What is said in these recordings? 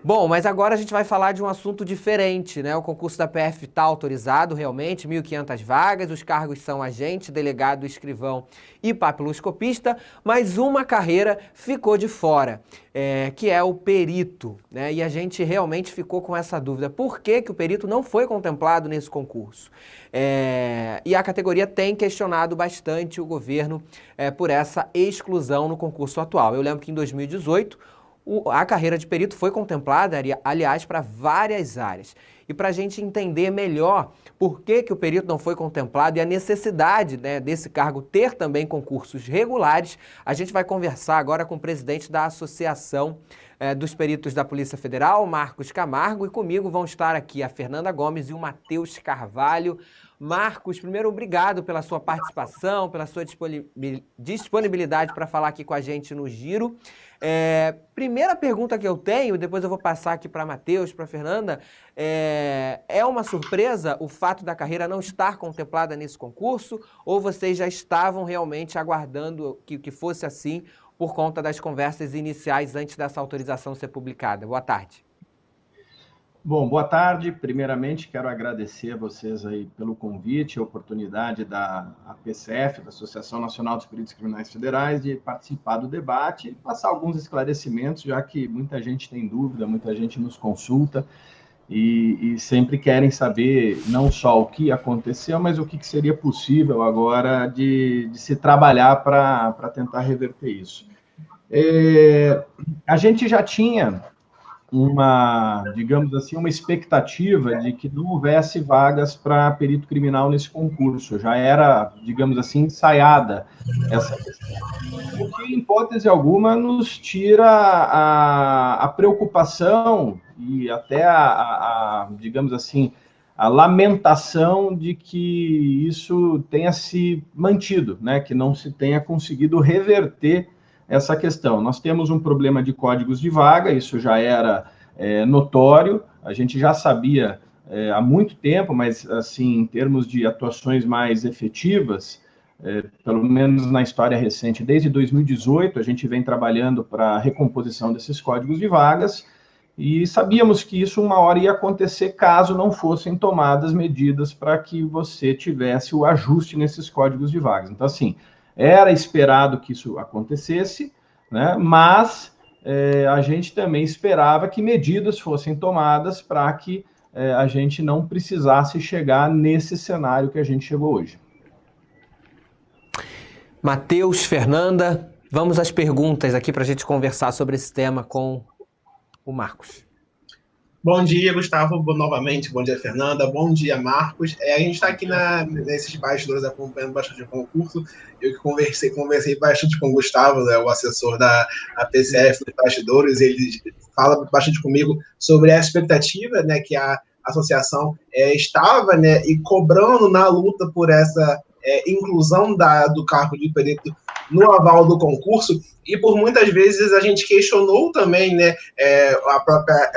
Bom, mas agora a gente vai falar de um assunto diferente, né? O concurso da PF está autorizado realmente, 1.500 vagas, os cargos são agente, delegado, escrivão e papiloscopista, mas uma carreira ficou de fora, que é o perito, né? E a gente realmente ficou com essa dúvida. Por que que o perito não foi contemplado nesse concurso? E a categoria tem questionado bastante o governo por essa exclusão no concurso atual. Eu lembro que em 2018, a carreira de perito foi contemplada, aliás, para várias áreas. E para a gente entender melhor por que que o perito não foi contemplado e a necessidade, né, desse cargo ter também concursos regulares, a gente vai conversar agora com o presidente da Associação dos Peritos da Polícia Federal, Marcos Camargo, e comigo vão estar aqui a Fernanda Gomes e o Matheus Carvalho. Marcos, primeiro, obrigado pela sua participação, pela sua disponibilidade para falar aqui com a gente no Giro. Primeira pergunta que eu tenho, depois eu vou passar aqui para Matheus, para Fernanda, é uma surpresa o fato da carreira não estar contemplada nesse concurso, ou vocês já estavam realmente aguardando que fosse assim por conta das conversas iniciais antes dessa autorização ser publicada? Boa tarde. Bom, boa tarde. Primeiramente, quero agradecer a vocês aí pelo convite, a oportunidade da APCF, da Associação Nacional dos Peritos Criminais Federais, de participar do debate e passar alguns esclarecimentos, já que muita gente tem dúvida, muita gente nos consulta e sempre querem saber não só o que aconteceu, mas o que seria possível agora de se trabalhar para tentar reverter isso. A gente já tinha digamos assim, uma expectativa de que não houvesse vagas para perito criminal nesse concurso. Já era, digamos assim, ensaiada essa questão. O que, em hipótese alguma, nos tira a preocupação e até digamos assim, a lamentação de que isso tenha se mantido, né? Que não se tenha conseguido reverter essa questão. Nós temos um problema de códigos de vaga, isso já era notório, a gente já sabia há muito tempo, mas assim, em termos de atuações mais efetivas, pelo menos na história recente, desde 2018, a gente vem trabalhando para a recomposição desses códigos de vagas, e sabíamos que isso uma hora ia acontecer caso não fossem tomadas medidas para que você tivesse o ajuste nesses códigos de vagas. Então, assim, era esperado que isso acontecesse, né? Mas a gente também esperava que medidas fossem tomadas para que a gente não precisasse chegar nesse cenário que a gente chegou hoje. Matheus, Fernanda, vamos às perguntas aqui para a gente conversar sobre esse tema com o Marcos. Bom dia, Gustavo, novamente. Bom dia, Fernanda. Bom dia, Marcos. A gente está aqui nesses bastidores acompanhando bastante o concurso. Eu que conversei bastante com o Gustavo, né, o assessor da PCF dos bastidores. Ele fala bastante comigo sobre a expectativa, né, que a associação estava, né, e cobrando na luta por essa inclusão do cargo de perito no aval do concurso. E por muitas vezes a gente questionou também, né, a própria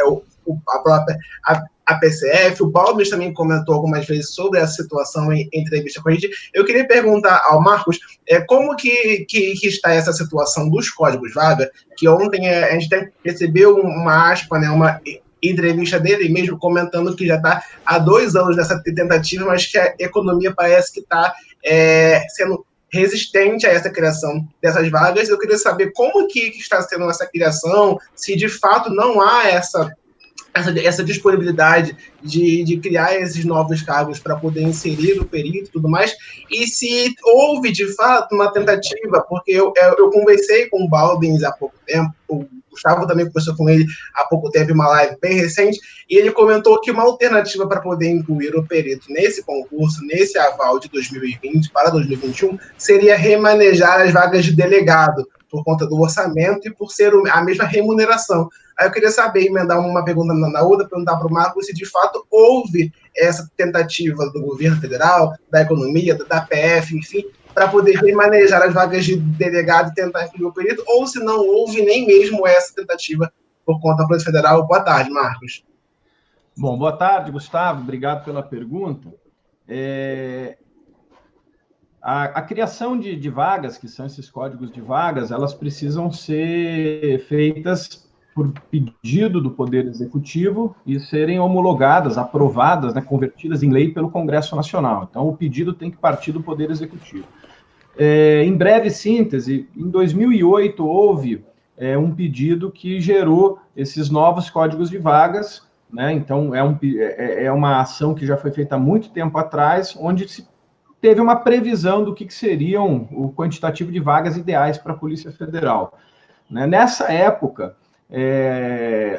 a PCF, o Balmes também comentou algumas vezes sobre essa situação em entrevista com a gente. Eu queria perguntar ao Marcos como que está essa situação dos códigos vaga, que ontem a gente recebeu uma aspa, né, uma entrevista dele mesmo comentando que já está há 2 anos dessa tentativa, mas que a economia parece que está sendo resistente a essa criação dessas vagas. Eu queria saber como que está sendo essa criação, se de fato não há essa disponibilidade de criar esses novos cargos para poder inserir o perito e tudo mais, e se houve, de fato, uma tentativa, porque eu conversei com o Balbins há pouco tempo, o Gustavo também conversou com ele há pouco tempo em uma live bem recente, e ele comentou que uma alternativa para poder incluir o perito nesse concurso, nesse aval de 2020 para 2021, seria remanejar as vagas de delegado, por conta do orçamento e por ser a mesma remuneração. Aí eu queria saber, emendar uma pergunta na outra, perguntar para o Marcos se de fato houve essa tentativa do governo federal, da economia, da PF, enfim, para poder remanejar as vagas de delegado e tentar incluir o perito, ou se não houve nem mesmo essa tentativa por conta da Polícia Federal. Boa tarde, Marcos. Bom, boa tarde, Gustavo. Obrigado pela pergunta. A criação de vagas, que são esses códigos de vagas, elas precisam ser feitas por pedido do Poder Executivo e serem homologadas, aprovadas, né, convertidas em lei pelo Congresso Nacional. Então, o pedido tem que partir do Poder Executivo. Em breve síntese, em 2008 houve um pedido que gerou esses novos códigos de vagas, né? Então, é uma ação que já foi feita há muito tempo atrás, onde se teve uma previsão do que seriam o quantitativo de vagas ideais para a Polícia Federal. Né? Nessa época,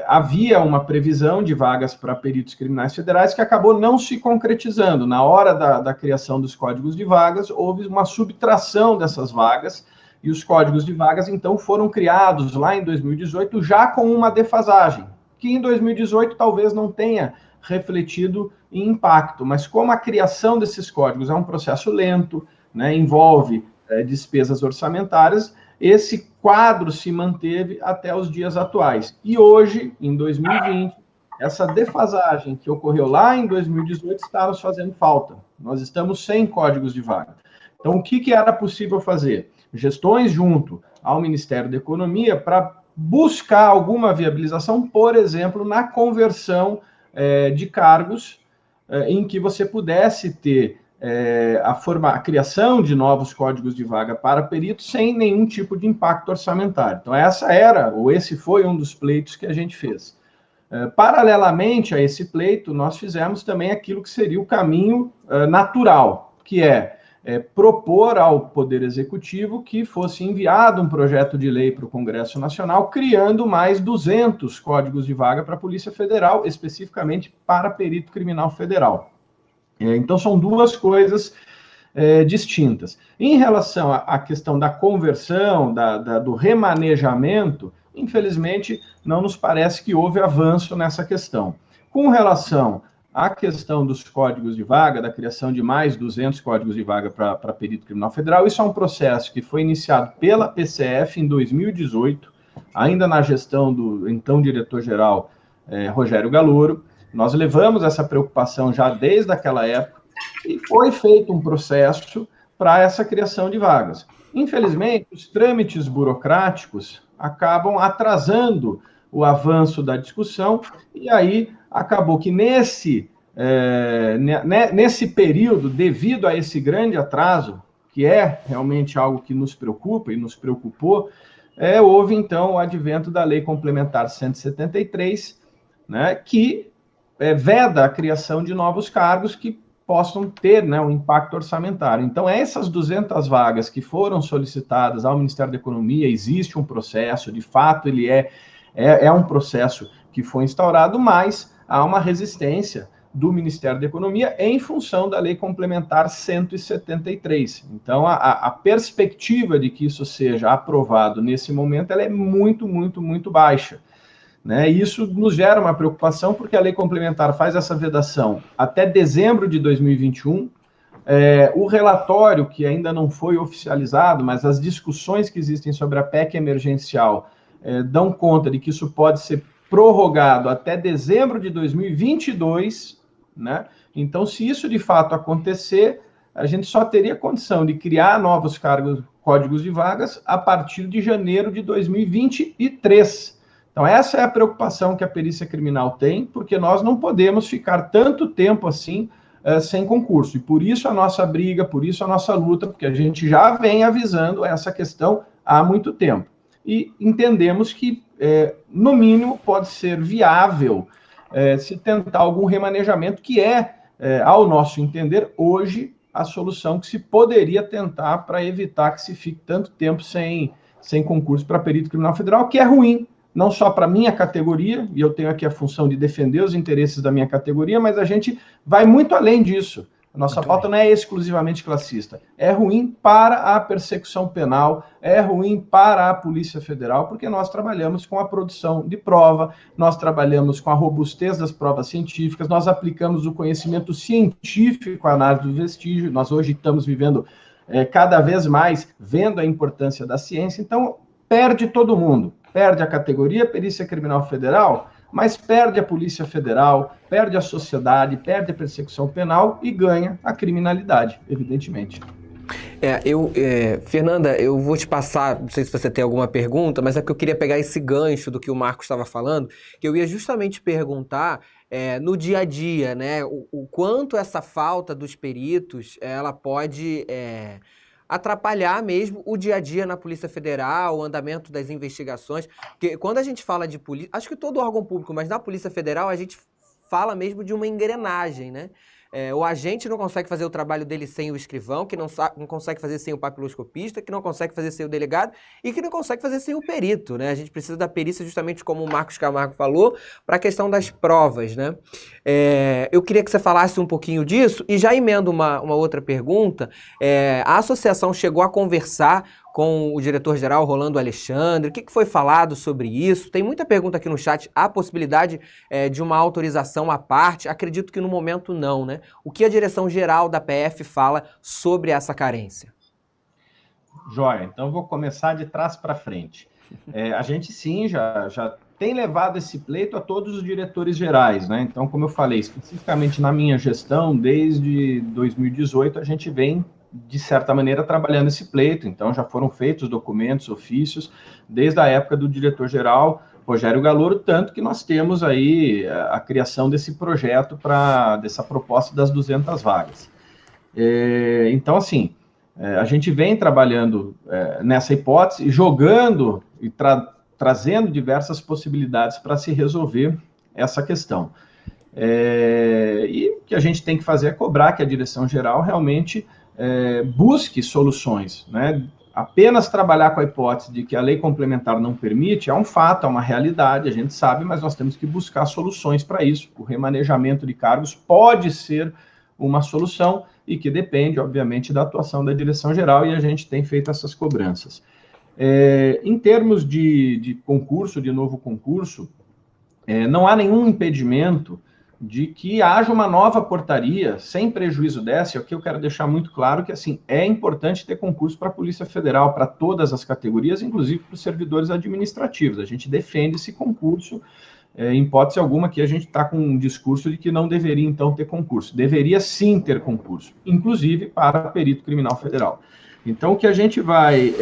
havia uma previsão de vagas para peritos criminais federais que acabou não se concretizando. Na hora da criação dos códigos de vagas, houve uma subtração dessas vagas, e os códigos de vagas, então, foram criados lá em 2018, já com uma defasagem, que em 2018 talvez não tenha refletido em impacto, mas como a criação desses códigos é um processo lento, né, envolve despesas orçamentárias, esse quadro se manteve até os dias atuais. E hoje, em 2020, essa defasagem que ocorreu lá em 2018 está nos fazendo falta. Nós estamos sem códigos de vaga. Então, o que era possível fazer? Gestões junto ao Ministério da Economia para buscar alguma viabilização, por exemplo, na conversão de cargos em que você pudesse ter a criação de novos códigos de vaga para peritos sem nenhum tipo de impacto orçamentário. Então, esse foi um dos pleitos que a gente fez. Paralelamente a esse pleito, nós fizemos também aquilo que seria o caminho natural, que é propor ao Poder Executivo que fosse enviado um projeto de lei para o Congresso Nacional, criando mais 200 códigos de vaga para a Polícia Federal, especificamente para perito criminal federal. Então, são duas coisas distintas. Em relação à questão da conversão, do remanejamento, infelizmente, não nos parece que houve avanço nessa questão. Com relação à questão dos códigos de vaga, da criação de mais 200 códigos de vaga para perito criminal federal, isso é um processo que foi iniciado pela PCF em 2018, ainda na gestão do então diretor-geral Rogério Galouro. Nós levamos essa preocupação já desde aquela época e foi feito um processo para essa criação de vagas. Infelizmente, os trâmites burocráticos acabam atrasando o avanço da discussão, e aí acabou que nesse período, devido a esse grande atraso, que é realmente algo que nos preocupa e nos preocupou, houve então o advento da Lei Complementar 173, né, que veda a criação de novos cargos que possam ter, né, um impacto orçamentário. Então, essas 200 vagas que foram solicitadas ao Ministério da Economia, existe um processo, de fato, ele é um processo que foi instaurado, mas há uma resistência do Ministério da Economia em função da Lei Complementar 173. Então, a perspectiva de que isso seja aprovado nesse momento, ela é muito, muito, muito baixa. Né? E isso nos gera uma preocupação, porque a lei complementar faz essa vedação até dezembro de 2021. O relatório, que ainda não foi oficializado, mas as discussões que existem sobre a PEC emergencial dão conta de que isso pode ser prorrogado até dezembro de 2022. Né? Então, se isso de fato acontecer, a gente só teria condição de criar novos códigos de vagas a partir de janeiro de 2023. Então, essa é a preocupação que a perícia criminal tem, porque nós não podemos ficar tanto tempo assim sem concurso. E por isso a nossa briga, por isso a nossa luta, porque a gente já vem avisando essa questão há muito tempo. E entendemos que, no mínimo, pode ser viável se tentar algum remanejamento, que ao nosso entender, hoje, a solução que se poderia tentar para evitar que se fique tanto tempo sem concurso para perito criminal federal, que é ruim, não só para a minha categoria, e eu tenho aqui a função de defender os interesses da minha categoria, mas a gente vai muito além disso. A nossa pauta não é exclusivamente classista. É ruim para a persecução penal, é ruim para a Polícia Federal, porque nós trabalhamos com a produção de prova, nós trabalhamos com a robustez das provas científicas, nós aplicamos o conhecimento científico à análise do vestígio, nós hoje estamos vivendo cada vez mais vendo a importância da ciência, então perde todo mundo. Perde a categoria Perícia Criminal Federal, mas perde a Polícia Federal, perde a sociedade, perde a persecução penal e ganha a criminalidade, evidentemente. Fernanda, eu vou te passar, não sei se você tem alguma pergunta, mas é porque eu queria pegar esse gancho do que o Marcos estava falando, que eu ia justamente perguntar no dia a dia, né, o quanto essa falta dos peritos, ela pode atrapalhar mesmo o dia a dia na Polícia Federal, o andamento das investigações, porque quando a gente fala de polícia, acho que todo órgão público, mas na Polícia Federal a gente fala mesmo de uma engrenagem, né? O agente não consegue fazer o trabalho dele sem o escrivão, que não consegue fazer sem o papiloscopista, que não consegue fazer sem o delegado e que não consegue fazer sem o perito, né? A gente precisa da perícia, justamente como o Marcos Camargo falou, para a questão das provas, né? Eu queria que você falasse um pouquinho disso e já emendo uma outra pergunta. A associação chegou a conversar com o diretor-geral Rolando Alexandre, o que foi falado sobre isso? Tem muita pergunta aqui no chat, há possibilidade de uma autorização à parte? Acredito que no momento não, né? O que a direção-geral da PF fala sobre essa carência? Joia, então vou começar de trás para frente. A gente sim, já tem levado esse pleito a todos os diretores gerais, né? Então, como eu falei, especificamente na minha gestão, desde 2018, a gente vem de certa maneira, trabalhando esse pleito. Então, já foram feitos documentos, ofícios, desde a época do diretor-geral Rogério Galouro, tanto que nós temos aí a criação desse projeto, dessa proposta das 200 vagas. Então, assim, a gente vem trabalhando nessa hipótese, jogando e trazendo diversas possibilidades para se resolver essa questão. E o que a gente tem que fazer é cobrar que a direção-geral realmente busque soluções, né? Apenas trabalhar com a hipótese de que a lei complementar não permite é um fato, é uma realidade, a gente sabe, mas nós temos que buscar soluções para isso. O remanejamento de cargos pode ser uma solução e que depende, obviamente, da atuação da direção-geral, e a gente tem feito essas cobranças. Em termos de concurso, de novo concurso, não há nenhum impedimento de que haja uma nova portaria, sem prejuízo dessa. Aqui eu quero deixar muito claro que, assim, é importante ter concurso para a Polícia Federal, para todas as categorias, inclusive para os servidores administrativos. A gente defende esse concurso, em hipótese alguma, que a gente está com um discurso de que não deveria, então, ter concurso. Deveria, sim, ter concurso, inclusive para perito criminal federal. Então, o que a gente vai...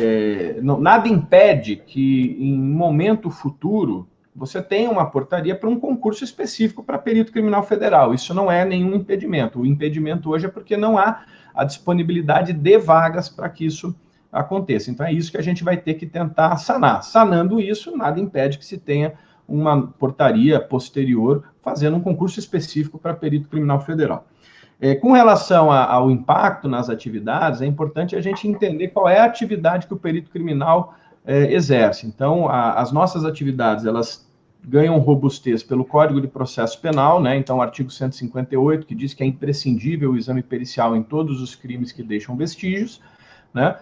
nada impede que, em um momento futuro, você tem uma portaria para um concurso específico para perito criminal federal. Isso não é nenhum impedimento. O impedimento hoje é porque não há a disponibilidade de vagas para que isso aconteça. Então, é isso que a gente vai ter que tentar sanar. Sanando isso, nada impede que se tenha uma portaria posterior fazendo um concurso específico para perito criminal federal. Com relação ao impacto nas atividades, é importante a gente entender qual é a atividade que o perito criminal exerce. Então, as nossas atividades, elas ganham robustez pelo Código de Processo Penal, né? Então, o artigo 158, que diz que é imprescindível o exame pericial em todos os crimes que deixam vestígios, né?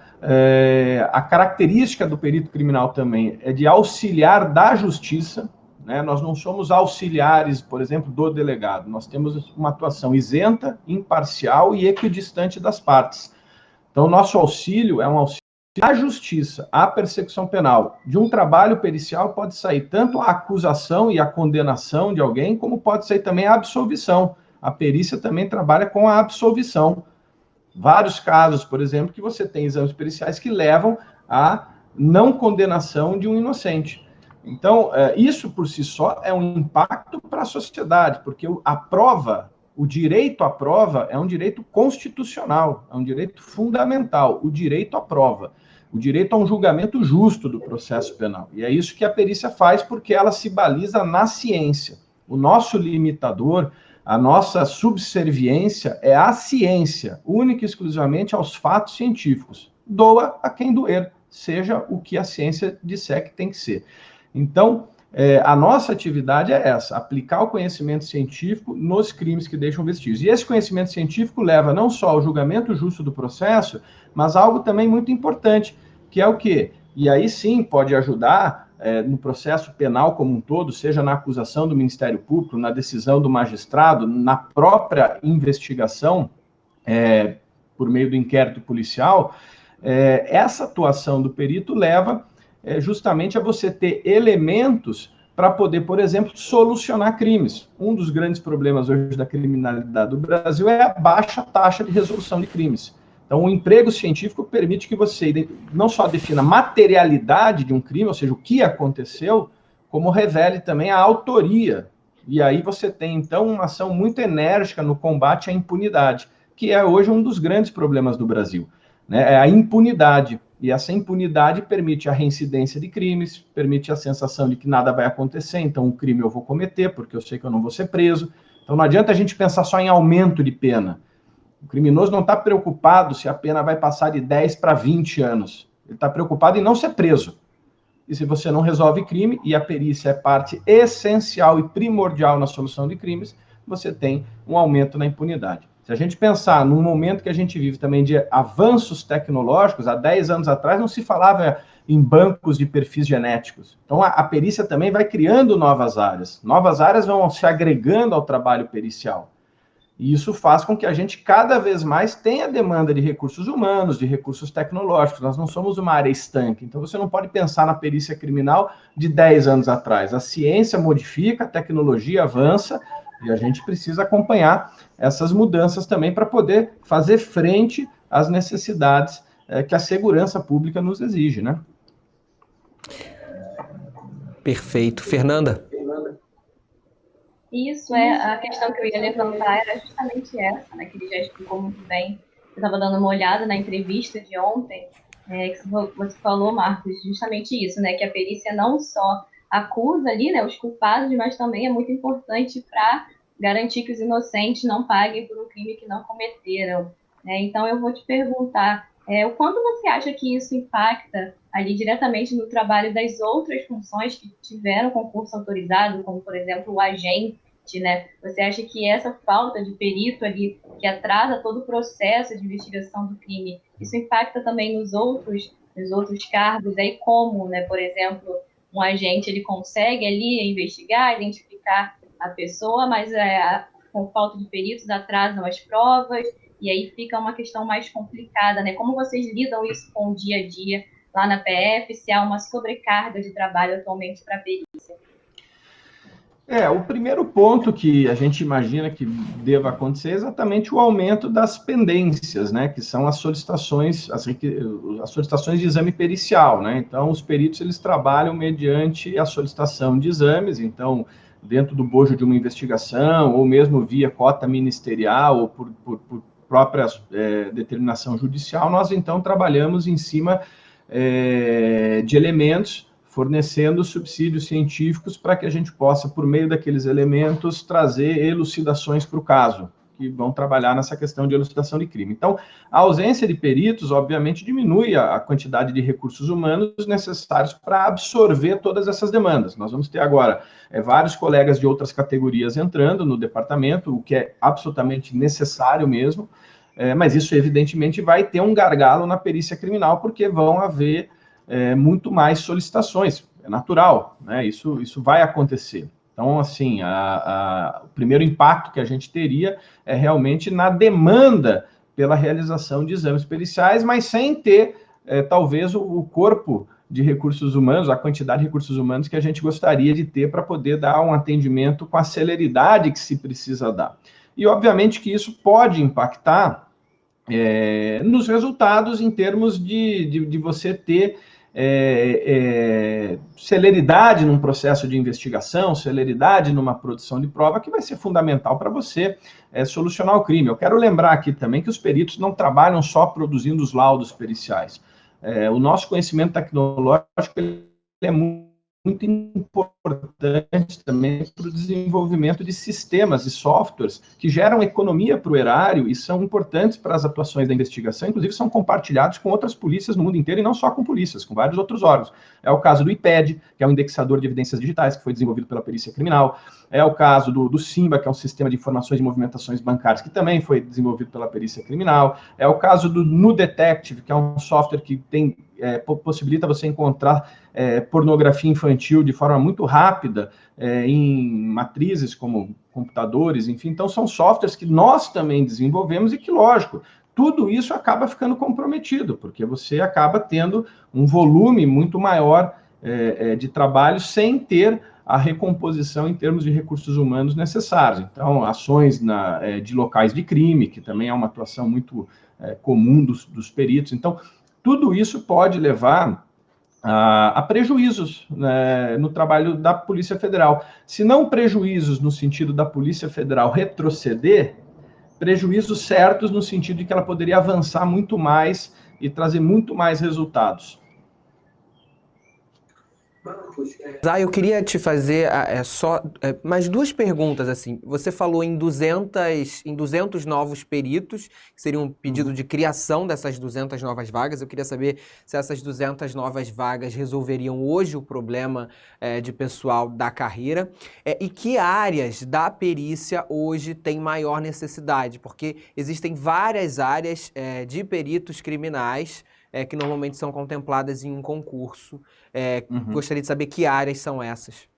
A característica do perito criminal também é de auxiliar da justiça, né? Nós não somos auxiliares, por exemplo, do delegado. Nós temos uma atuação isenta, imparcial e equidistante das partes. Então, o nosso auxílio é um auxílio à justiça, à persecução penal. De um trabalho pericial pode sair tanto a acusação e a condenação de alguém, como pode sair também a absolvição. A perícia também trabalha com a absolvição. Vários casos, por exemplo, que você tem exames periciais que levam à não condenação de um inocente. Então, isso por si só é um impacto para a sociedade, porque a prova, o direito à prova é um direito constitucional, é um direito fundamental, o direito à prova, o direito a um julgamento justo do processo penal. E é isso que a perícia faz, porque ela se baliza na ciência. O nosso limitador, a nossa subserviência é a ciência, única e exclusivamente aos fatos científicos. Doa a quem doer, seja o que a ciência disser que tem que ser. Então, a nossa atividade é essa, aplicar o conhecimento científico nos crimes que deixam vestígios. E esse conhecimento científico leva não só ao julgamento justo do processo, mas algo também muito importante, que é o quê? E aí sim pode ajudar no processo penal como um todo, seja na acusação do Ministério Público, na decisão do magistrado, na própria investigação, por meio do inquérito policial, essa atuação do perito leva justamente a você ter elementos para poder, por exemplo, solucionar crimes. Um dos grandes problemas hoje da criminalidade do Brasil é a baixa taxa de resolução de crimes. Então, o emprego científico permite que você não só defina a materialidade de um crime, ou seja, o que aconteceu, como revele também a autoria. E aí você tem, então, uma ação muito enérgica no combate à impunidade, que é hoje um dos grandes problemas do Brasil, né? É a impunidade. E essa impunidade permite a reincidência de crimes, permite a sensação de que nada vai acontecer, então o crime eu vou cometer, porque eu sei que eu não vou ser preso. Então não adianta a gente pensar só em aumento de pena. O criminoso não está preocupado se a pena vai passar de 10 para 20 anos. Ele está preocupado em não ser preso. E se você não resolve crime, e a perícia é parte essencial e primordial na solução de crimes, você tem um aumento na impunidade. Se a gente pensar no momento que a gente vive também de avanços tecnológicos, há 10 anos atrás não se falava em bancos de perfis genéticos. Então a perícia também vai criando novas áreas. Novas áreas vão se agregando ao trabalho pericial. E isso faz com que a gente cada vez mais tenha demanda de recursos humanos, de recursos tecnológicos. Nós não somos uma área estanque. Então você não pode pensar na perícia criminal de 10 anos atrás. A ciência modifica, a tecnologia avança, e a gente precisa acompanhar essas mudanças também para poder fazer frente às necessidades que a segurança pública nos exige, né? Perfeito. Fernanda? Isso é a questão que eu ia levantar, era justamente essa, né, que ele já explicou muito bem. Eu estava dando uma olhada na entrevista de ontem, que você falou, Marcos, justamente isso, né, que a perícia não só acusa ali, né, os culpados, mas também é muito importante para garantir que os inocentes não paguem por um crime que não cometeram, né? Então eu vou te perguntar, o quanto você acha que isso impacta ali diretamente no trabalho das outras funções que tiveram concurso autorizado, como, por exemplo, o agente, né? Você acha que essa falta de perito ali, que atrasa todo o processo de investigação do crime, isso impacta também nos outros cargos? Aí como, né, por exemplo, um agente ele consegue ali investigar, identificar a pessoa, mas com falta de peritos atrasam as provas, e aí fica uma questão mais complicada, né? Como vocês lidam isso com o dia a dia lá na PF, se há uma sobrecarga de trabalho atualmente para a perícia? O primeiro ponto que a gente imagina que deva acontecer é exatamente o aumento das pendências, né, que são as solicitações de exame pericial, né? Então, os peritos eles trabalham mediante a solicitação de exames, então, dentro do bojo de uma investigação, ou mesmo via cota ministerial, ou por própria determinação judicial, nós então trabalhamos em cima de elementos, fornecendo subsídios científicos para que a gente possa, por meio daqueles elementos, trazer elucidações para o caso, que vão trabalhar nessa questão de elucidação de crime. Então, a ausência de peritos, obviamente, diminui a quantidade de recursos humanos necessários para absorver todas essas demandas. Nós vamos ter agora vários colegas de outras categorias entrando no departamento, o que é absolutamente necessário mesmo, mas isso, evidentemente, vai ter um gargalo na perícia criminal, porque vão haver muito mais solicitações, é natural, né? Isso vai acontecer. Então, assim, o primeiro impacto que a gente teria é realmente na demanda pela realização de exames periciais, mas sem ter, talvez, o corpo de recursos humanos, a quantidade de recursos humanos que a gente gostaria de ter para poder dar um atendimento com a celeridade que se precisa dar. E, obviamente, que isso pode impactar nos resultados em termos de você ter celeridade num processo de investigação, celeridade numa produção de prova, que vai ser fundamental para você solucionar o crime. Eu quero lembrar aqui também que os peritos não trabalham só produzindo os laudos periciais. O nosso conhecimento tecnológico ele é muito importante também para o desenvolvimento de sistemas e softwares que geram economia para o erário e são importantes para as atuações da investigação, inclusive são compartilhados com outras polícias no mundo inteiro e não só com polícias, com vários outros órgãos. É o caso do IPED, que é um indexador de evidências digitais que foi desenvolvido pela perícia criminal. É o caso do SIMBA, que é um sistema de informações de movimentações bancárias, que também foi desenvolvido pela perícia criminal. É o caso do NuDetective, que é um software que possibilita você encontrar pornografia infantil de forma muito rápida em matrizes como computadores, enfim. Então, são softwares que nós também desenvolvemos e que, lógico, tudo isso acaba ficando comprometido, porque você acaba tendo um volume muito maior de trabalho sem ter a recomposição em termos de recursos humanos necessários. Então, ações de locais de crime, que também é uma atuação muito comum dos peritos. Então, tudo isso pode levar a prejuízos, né, no trabalho da Polícia Federal. Se não prejuízos no sentido da Polícia Federal retroceder, prejuízos certos no sentido de que ela poderia avançar muito mais e trazer muito mais resultados. Eu queria te fazer mais duas perguntas, assim. Você falou em 200 novos peritos, que seria um pedido de criação dessas 200 novas vagas. Eu queria saber se essas 200 novas vagas resolveriam hoje o problema de pessoal da carreira, e que áreas da perícia hoje tem maior necessidade, porque existem várias áreas de peritos criminais que normalmente são contempladas em um concurso. Gostaria de saber que áreas são essas.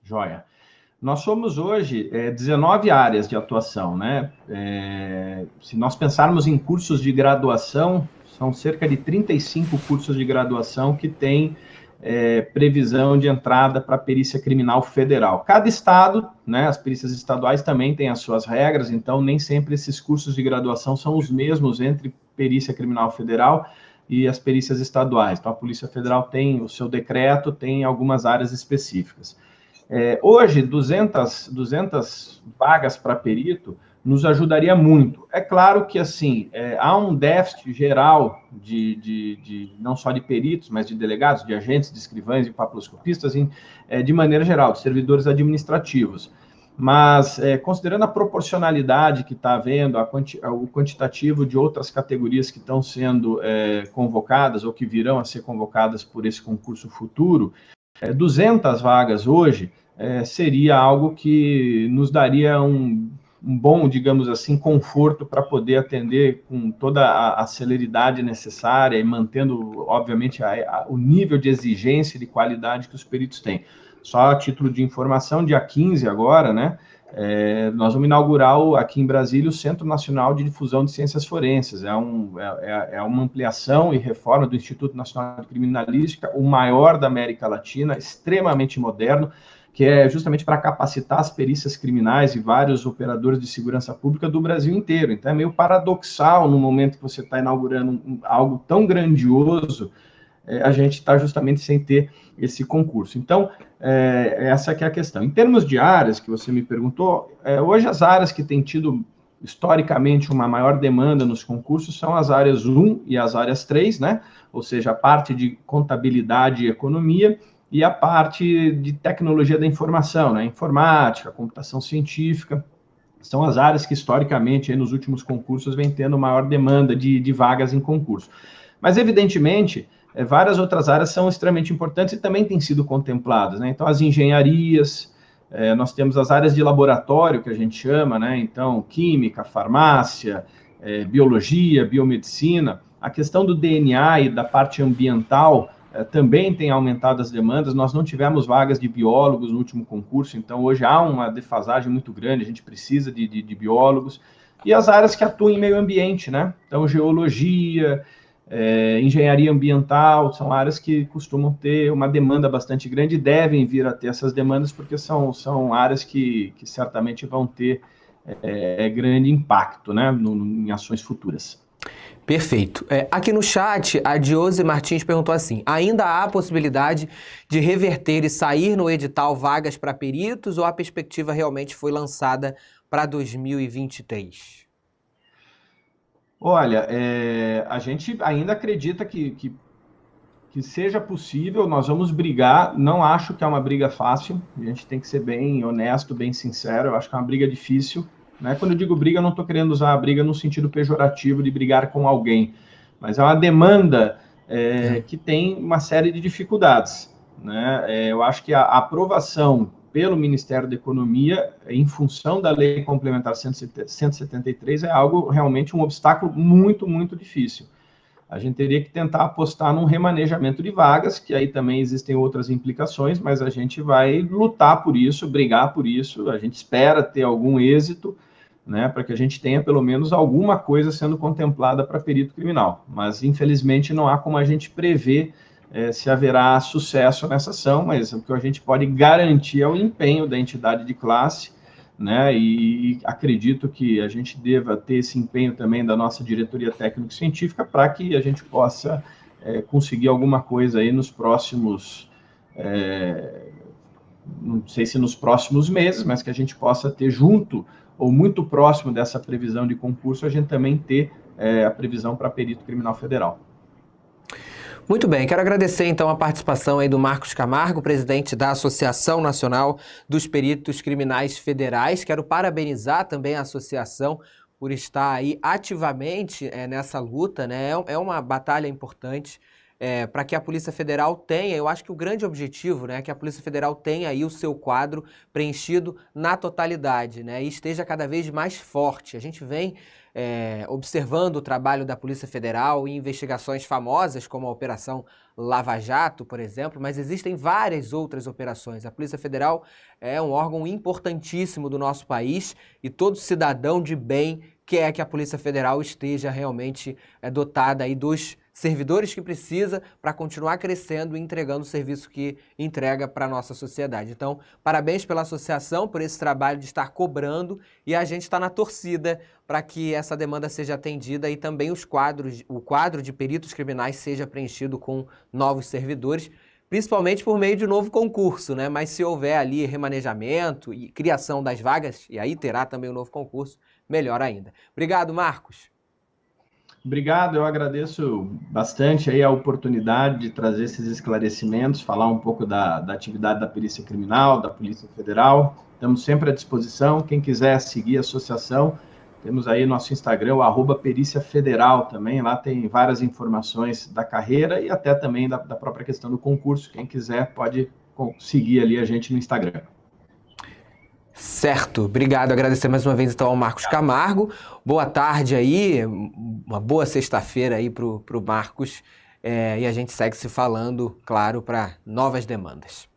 Joia. Nós somos hoje 19 áreas de atuação, né? Se nós pensarmos em cursos de graduação, são cerca de 35 cursos de graduação que têm previsão de entrada para a perícia criminal federal. Cada estado, né, as perícias estaduais também têm as suas regras, então nem sempre esses cursos de graduação são os mesmos entre perícia criminal federal e as perícias estaduais. Então, a Polícia Federal tem o seu decreto, tem algumas áreas específicas. Hoje, 200 vagas para perito nos ajudaria muito. É claro que, assim, há um déficit geral não só de peritos, mas de delegados, de agentes, de escrivães e papiloscopistas, de maneira geral, de servidores administrativos. Mas, considerando a proporcionalidade que está havendo, o quantitativo de outras categorias que estão sendo convocadas ou que virão a ser convocadas por esse concurso futuro, 200 vagas hoje seria algo que nos daria um bom, digamos assim, conforto para poder atender com toda a celeridade necessária e mantendo, obviamente, o nível de exigência e de qualidade que os peritos têm. Só a título de informação, dia 15 agora, né, nós vamos inaugurar aqui em Brasília o Centro Nacional de Difusão de Ciências Forenses. É uma ampliação e reforma do Instituto Nacional de Criminalística, o maior da América Latina, extremamente moderno, que é justamente para capacitar as perícias criminais e vários operadores de segurança pública do Brasil inteiro. Então é meio paradoxal no momento que você está inaugurando algo tão grandioso, a gente está justamente sem ter esse concurso. Então, essa que é a questão. Em termos de áreas, que você me perguntou, hoje as áreas que têm tido, historicamente, uma maior demanda nos concursos são as áreas 1 e as áreas 3, né? Ou seja, a parte de contabilidade e economia e a parte de tecnologia da informação, né? Informática, computação científica, são as áreas que, historicamente, nos últimos concursos, vem tendo maior demanda de vagas em concurso. Mas, evidentemente, várias outras áreas são extremamente importantes e também têm sido contempladas, né? Então, as engenharias, nós temos as áreas de laboratório, que a gente chama, né? Então, química, farmácia, biologia, biomedicina. A questão do DNA e da parte ambiental também tem aumentado as demandas. Nós não tivemos vagas de biólogos no último concurso, então hoje há uma defasagem muito grande, a gente precisa de biólogos. E as áreas que atuam em meio ambiente, né? Então, geologia, engenharia ambiental, são áreas que costumam ter uma demanda bastante grande e devem vir a ter essas demandas, porque são áreas que certamente vão ter grande impacto, né, em ações futuras. Perfeito. Aqui no chat, a Diose Martins perguntou assim: ainda há a possibilidade de reverter e sair no edital vagas para peritos, ou a perspectiva realmente foi lançada para 2023? Olha, a gente ainda acredita que seja possível, nós vamos brigar, não acho que é uma briga fácil, a gente tem que ser bem honesto, bem sincero, eu acho que é uma briga difícil, né? Quando eu digo briga, eu não estou querendo usar a briga no sentido pejorativo de brigar com alguém, mas é uma demanda que tem uma série de dificuldades, né? Eu acho que a aprovação pelo Ministério da Economia, em função da Lei Complementar 173, é algo realmente um obstáculo muito, muito difícil. A gente teria que tentar apostar num remanejamento de vagas, que aí também existem outras implicações, mas a gente vai lutar por isso, brigar por isso, a gente espera ter algum êxito, né, para que a gente tenha pelo menos alguma coisa sendo contemplada para perito criminal. Mas, infelizmente, não há como a gente prever se haverá sucesso nessa ação, mas o que a gente pode garantir é o empenho da entidade de classe, né? E acredito que a gente deva ter esse empenho também da nossa diretoria técnico-científica para que a gente possa conseguir alguma coisa aí nos próximos, não sei se nos próximos meses, mas que a gente possa ter junto ou muito próximo dessa previsão de concurso, a gente também ter a previsão para perito criminal federal. Muito bem, quero agradecer então a participação aí do Marcos Camargo, presidente da Associação Nacional dos Peritos Criminais Federais. Quero parabenizar também a associação por estar aí ativamente nessa luta, né? É uma batalha importante para que a Polícia Federal tenha, eu acho que o grande objetivo, né, é que a Polícia Federal tenha aí o seu quadro preenchido na totalidade, né, e esteja cada vez mais forte. A gente vem observando o trabalho da Polícia Federal em investigações famosas, como a Operação Lava Jato, por exemplo, mas existem várias outras operações. A Polícia Federal é um órgão importantíssimo do nosso país e todo cidadão de bem quer que a Polícia Federal esteja realmente dotada aí dos servidores que precisa para continuar crescendo e entregando o serviço que entrega para a nossa sociedade. Então, parabéns pela associação, por esse trabalho de estar cobrando, e a gente está na torcida para que essa demanda seja atendida e também o quadro de peritos criminais seja preenchido com novos servidores, principalmente por meio de novo concurso, né? Mas se houver ali remanejamento e criação das vagas, e aí terá também um novo concurso, melhor ainda. Obrigado, Marcos. Obrigado, eu agradeço bastante aí a oportunidade de trazer esses esclarecimentos, falar um pouco da atividade da Perícia Criminal, da Polícia Federal. Estamos sempre à disposição. Quem quiser seguir a associação, temos aí nosso Instagram, o @Perícia Federal também. Lá tem várias informações da carreira e até também da própria questão do concurso. Quem quiser pode seguir ali a gente no Instagram. Certo, obrigado. Agradecer mais uma vez então ao Marcos Camargo. Boa tarde aí, uma boa sexta-feira aí pro Marcos. E a gente segue se falando, claro, para novas demandas.